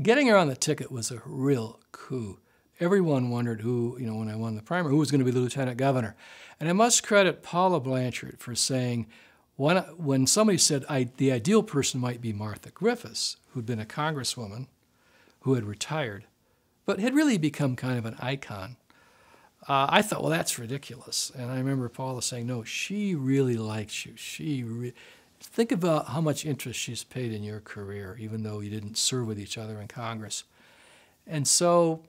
getting her on the ticket was a real coup. Everyone wondered who, when I won the primary, who was going to be the lieutenant governor. And I must credit Paula Blanchard for saying, when somebody said the ideal person might be Martha Griffiths, who'd been a congresswoman, who had retired, but had really become kind of an icon, I thought, well, that's ridiculous. And I remember Paula saying, no, she really likes you. Think about how much interest she's paid in your career, even though you didn't serve with each other in Congress. And so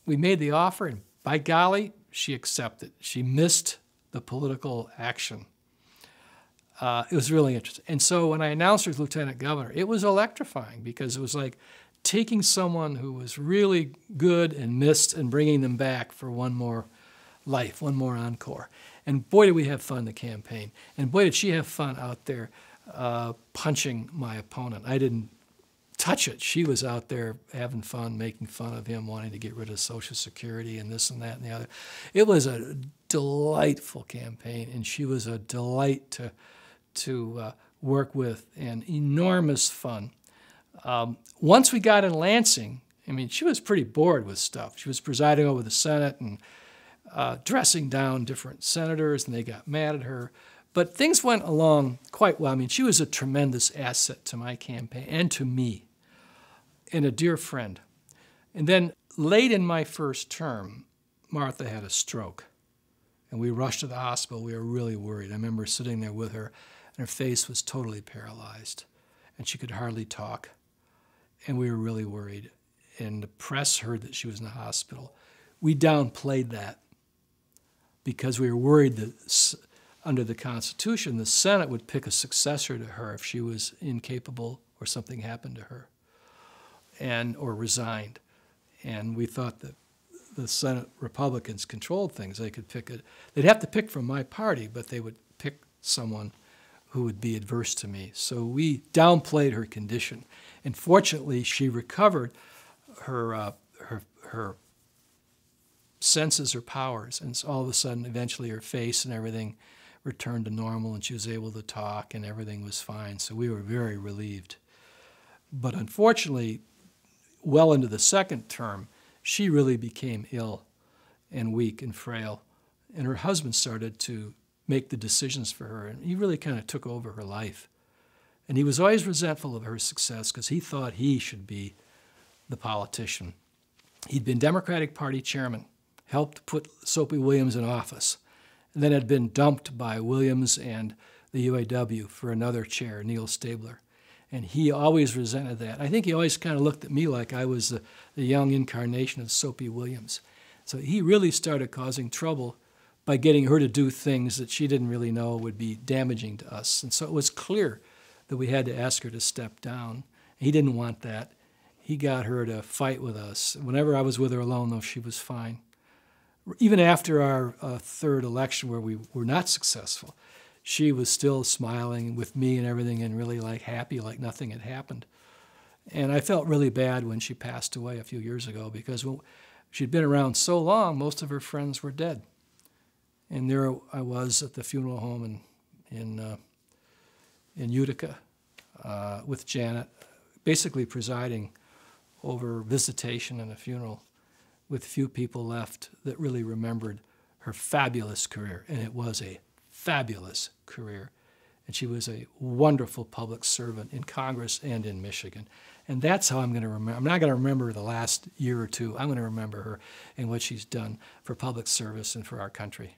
we made the offer, and by golly, she accepted. She missed the political action. It was really interesting. And so when I announced her as lieutenant governor, it was electrifying because it was like taking someone who was really good and missed and bringing them back for one more life, one more encore. And boy, did we have fun in the campaign. And boy, did she have fun out there punching my opponent. I didn't touch it. She was out there having fun, making fun of him, wanting to get rid of Social Security and this and that and the other. It was a delightful campaign, and she was a delight to work with, and enormous fun. Once we got in Lansing, I mean, she was pretty bored with stuff. She was presiding over the Senate and dressing down different senators, and they got mad at her. But things went along quite well. I mean, she was a tremendous asset to my campaign and to me, and a dear friend. And then late in my first term, Martha had a stroke, and we rushed to the hospital. We were really worried. I remember sitting there with her, and her face was totally paralyzed, and she could hardly talk, and we were really worried. And the press heard that she was in the hospital. We downplayed that because we were worried that under the Constitution, the Senate would pick a successor to her if she was incapable or something happened to her, or resigned. And we thought that the Senate Republicans controlled things. They could pick it. They'd have to pick from my party, but they would pick someone who would be adverse to me. So we downplayed her condition. And fortunately, she recovered her senses, her powers, and all of a sudden, eventually her face and everything returned to normal, and she was able to talk, and everything was fine. So we were very relieved. But unfortunately, well into the second term, she really became ill and weak and frail, and her husband started to make the decisions for her, and he really kind of took over her life. And he was always resentful of her success because he thought he should be the politician. He'd been Democratic Party chairman, helped put Soapy Williams in office, and then had been dumped by Williams and the UAW for another chair, Neil Stabler. And he always resented that. I think he always kind of looked at me like I was the young incarnation of Soapy Williams. So he really started causing trouble by getting her to do things that she didn't really know would be damaging to us. And so it was clear that we had to ask her to step down. He didn't want that. He got her to fight with us. Whenever I was with her alone, though, she was fine. Even after our third election where we were not successful, she was still smiling with me and everything and really happy like nothing had happened. And I felt really bad when she passed away a few years ago because she'd been around so long, most of her friends were dead. And there I was at the funeral home in Utica with Janet, basically presiding over visitation and a funeral with few people left that really remembered her fabulous career. And it was a fabulous career. And she was a wonderful public servant in Congress and in Michigan. And that's how I'm going to remember. I'm not going to remember the last year or two. I'm going to remember her and what she's done for public service and for our country.